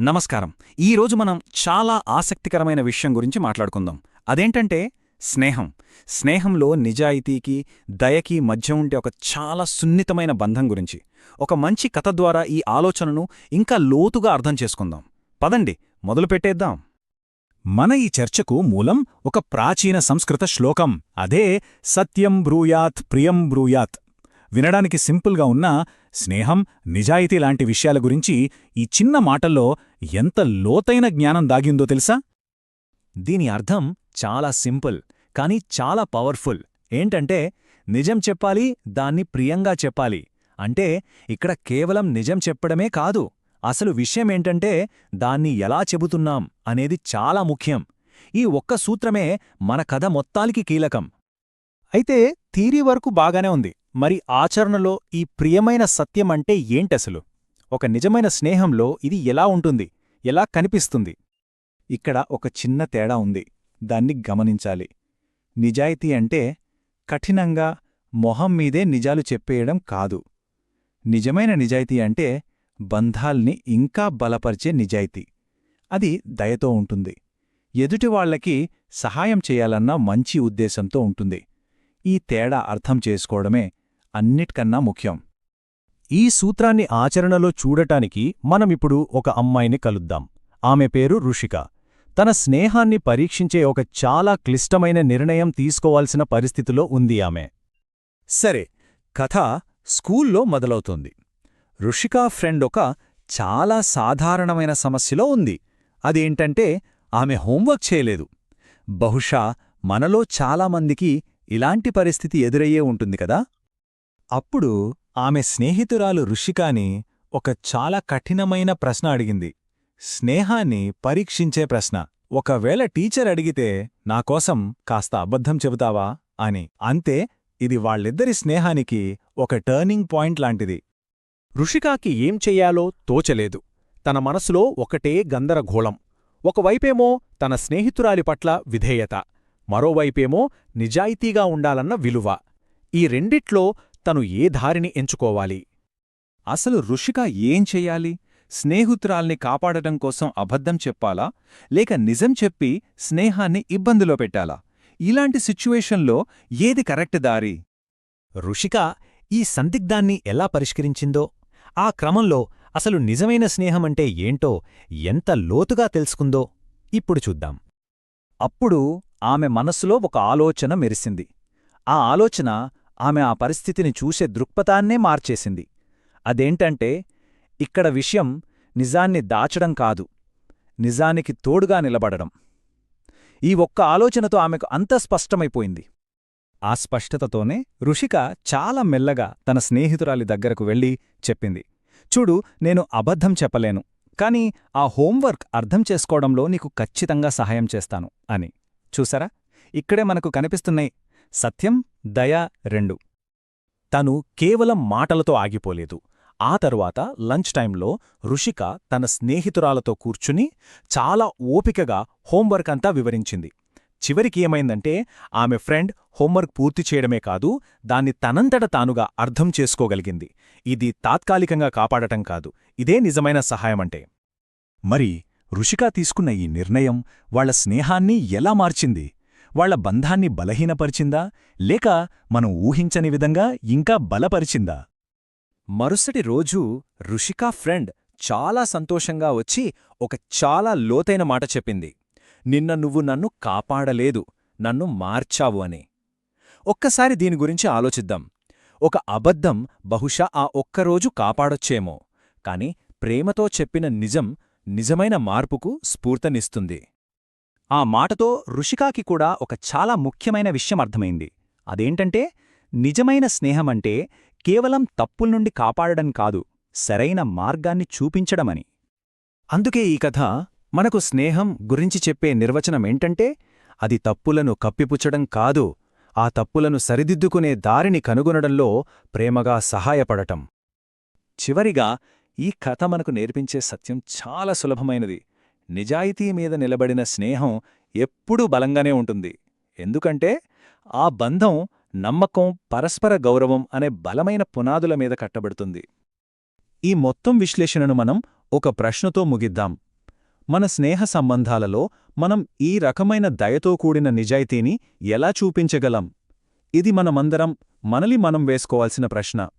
నమస్కారం. ఈరోజు మనం చాలా ఆసక్తికరమైన విషయం గురించి మాట్లాడుకుందాం. అదేంటంటే స్నేహం. స్నేహంలో నిజాయితీకి, దయకి మధ్య ఉండే ఒక చాలా సున్నితమైన బంధం గురించి ఒక మంచి కథ ద్వారా ఈ ఆలోచనను ఇంకా లోతుగా అర్థం చేసుకుందాం. పదండి, మొదలుపెట్టేద్దాం. మన ఈ చర్చకు మూలం ఒక ప్రాచీన సంస్కృత శ్లోకం. అదే సత్యం బ్రూయాత్ ప్రియం బ్రూయాత్. వినడానికి సింపుల్గా ఉన్నా స్నేహం, నిజాయితీ లాంటి విషయాల గురించి ఈ చిన్న మాటల్లో ఎంత లోతైన జ్ఞానం దాగిందో తెలుసా? దీని అర్థం చాలా సింపుల్, కానీ చాలా పవర్ఫుల్. ఏంటంటే నిజం చెప్పాలి, దాన్ని ప్రియంగా చెప్పాలి. అంటే ఇక్కడ కేవలం నిజం చెప్పడమే కాదు, అసలు విషయమేంటంటే దాన్ని ఎలా చెబుతున్నాం అనేది చాలా ముఖ్యం. ఈ ఒక్క సూత్రమే మన కథ మొత్తానికి కీలకం. అయితే థీరీ వరకు బాగానే ఉంది. మరి ఆచరణలో ఈ ప్రియమైన సత్యమంటే ఏంటసలు? ఒక నిజమైన స్నేహంలో ఇది ఎలా ఉంటుంది, ఎలా కనిపిస్తుంది? ఇక్కడ ఒక చిన్న తేడా ఉంది, దాన్ని గమనించాలి. నిజాయితీ అంటే కఠినంగా మొహం మీదే నిజాలు చెప్పేయడం కాదు. నిజమైన నిజాయితీ అంటే బంధాల్ని ఇంకా బలపరిచే నిజాయితీ. అది దయతో ఉంటుంది, ఎదుటివాళ్లకి సహాయం చేయాలన్న మంచి ఉద్దేశంతో ఉంటుంది. ఈ తేడా అర్థం చేసుకోవడమే అన్నిటికన్నా ముఖ్యం. ఈ సూత్రాన్ని ఆచరణలో చూడటానికి మనమిప్పుడు ఒక అమ్మాయిని కలుద్దాం. ఆమె పేరు రుషిక. తన స్నేహాన్ని పరీక్షించే ఒక చాలా క్లిష్టమైన నిర్ణయం తీసుకోవాల్సిన పరిస్థితిలో ఉంది ఆమె. సరే, కథ స్కూల్లో మొదలవుతోంది. రుషికా ఫ్రెండ్ ఒక చాలా సాధారణమైన సమస్యలో ఉంది. అదేంటంటే ఆమె హోంవర్క్ చేయలేదు. బహుశా మనలో చాలామందికి ఇలాంటి పరిస్థితి ఎదురయ్యే ఉంటుంది కదా. అప్పుడు ఆమె స్నేహితురాలు రుషికాని ఒక చాలా కఠినమైన ప్రశ్న అడిగింది. స్నేహాన్ని పరీక్షించే ప్రశ్న. ఒకవేళ టీచర్ అడిగితే నాకోసం కాస్త అబద్ధం చెబుతావా అని. అంతే, ఇది వాళ్ళిద్దరి స్నేహానికి ఒక టర్నింగ్ పాయింట్ లాంటిది. రుషికాకి ఏం చెయ్యాలో తోచలేదు. తన మనసులో ఒకటే గందరగోళం. ఒకవైపేమో తన స్నేహితురాలి పట్ల విధేయత, మరోవైపేమో నిజాయితీగా ఉండాలన్న విలువ. ఈ రెండిట్లో తను ఏ దారిని ఎంచుకోవాలి? అసలు రుషిక ఏం చెయ్యాలి? స్నేహితురాల్ని కాపాడటం కోసం అబద్ధం చెప్పాలా, లేక నిజం చెప్పి స్నేహాన్ని ఇబ్బందిలో పెట్టాలా? ఇలాంటి సిచ్యువేషన్లో ఏది కరెక్ట్ దారి? రుషిక ఈ సందిగ్ధాన్ని ఎలా పరిష్కరించిందో, ఆ క్రమంలో అసలు నిజమైన స్నేహమంటే ఏంటో ఎంత లోతుగా తెలుసుకుందో ఇప్పుడు చూద్దాం. అప్పుడు ఆమె మనస్సులో ఒక ఆలోచన మెరిసింది. ఆ ఆలోచన ఆమె ఆ పరిస్థితిని చూసే దృక్పథాన్నే మార్చేసింది. అదేంటంటే ఇక్కడ విషయం నిజాన్ని దాచడం కాదు, నిజానికి తోడుగా నిలబడడం. ఈ ఒక్క ఆలోచనతో ఆమెకు అంత స్పష్టమైపోయింది. ఆ స్పష్టతతోనే రుషిక చాలా మెల్లగా తన స్నేహితురాలి దగ్గరకు వెళ్ళి చెప్పింది, చూడు, నేను అబద్ధం చెప్పలేను, కాని ఆ హోంవర్క్ అర్థం చేసుకోవడంలో నీకు ఖచ్చితంగా సహాయం చేస్తాను అని. చూసారా, ఇక్కడే మనకు కనిపిస్తున్నాయి సత్యం, దయ రెండు. తను కేవలం మాటలతో ఆగిపోలేదు. ఆ తరువాత లంచ్ టైంలో రుషిక తన స్నేహితురాలతో కూర్చుని చాలా ఓపికగా హోంవర్క్ అంతా వివరించింది. చివరికి ఏమైందంటే ఆమె ఫ్రెండ్ హోంవర్క్ పూర్తి చేయడమే కాదు, దాన్ని తనంతట తానుగా అర్థం చేసుకోగలిగింది. ఇది తాత్కాలికంగా కాపాడటం కాదు, ఇదే నిజమైన సహాయమంటే. మరి రుషిక తీసుకున్న ఈ నిర్ణయం వాళ్ల స్నేహాన్ని ఎలా మార్చింది? వాళ్ల బంధాన్ని బలహీనపరిచిందా, లేక మనం ఊహించని విధంగా ఇంకా బలపరిచిందా? మరుసటి రోజు రుషికా ఫ్రెండ్ చాలా సంతోషంగా వచ్చి ఒక చాలా లోతైన మాట చెప్పింది. నిన్న నువ్వు నన్ను కాపాడలేదు, నన్ను మార్చావు అని. ఒక్కసారి దీని గురించి ఆలోచిద్దాం. ఒక అబద్ధం బహుశా ఆ ఒక్కరోజు కాపాడొచ్చేమో, కాని ప్రేమతో చెప్పిన నిజం నిజమైన మార్పుకు స్ఫూర్తనిస్తుంది. ఆ మాటతో రుషికాకి కూడా ఒక చాలా ముఖ్యమైన విషయం అర్థమైంది. అదేంటంటే నిజమైన స్నేహమంటే కేవలం తప్పుల్నుండి కాపాడడం కాదు, సరైన మార్గాన్ని చూపించడమని. అందుకే ఈ కథ మనకు స్నేహం గురించి చెప్పే నిర్వచనమేంటంటే అది తప్పులను కప్పిపుచ్చడం కాదు, ఆ తప్పులను సరిదిద్దుకునే దారిని కనుగొనడంలో ప్రేమగా సహాయపడటం. చివరిగా ఈ కథ మనకు నేర్పించే సత్యం చాలా సులభమైనది. నిజాయితీ మీద నిలబడిన స్నేహం ఎప్పుడూ బలంగానే ఉంటుంది. ఎందుకంటే ఆ బంధం నమ్మకం, పరస్పర గౌరవం అనే బలమైన పునాదుల మీద కట్టబడుతుంది. ఈ మొత్తం విశ్లేషణను మనం ఒక ప్రశ్నతో ముగిద్దాం. మన స్నేహ సంబంధాలలో మనం ఈ రకమైన దయతో కూడిన నిజాయితీని ఎలా చూపించగలం? ఇది మనమందరం మనలి మనం వేసుకోవాల్సిన ప్రశ్న.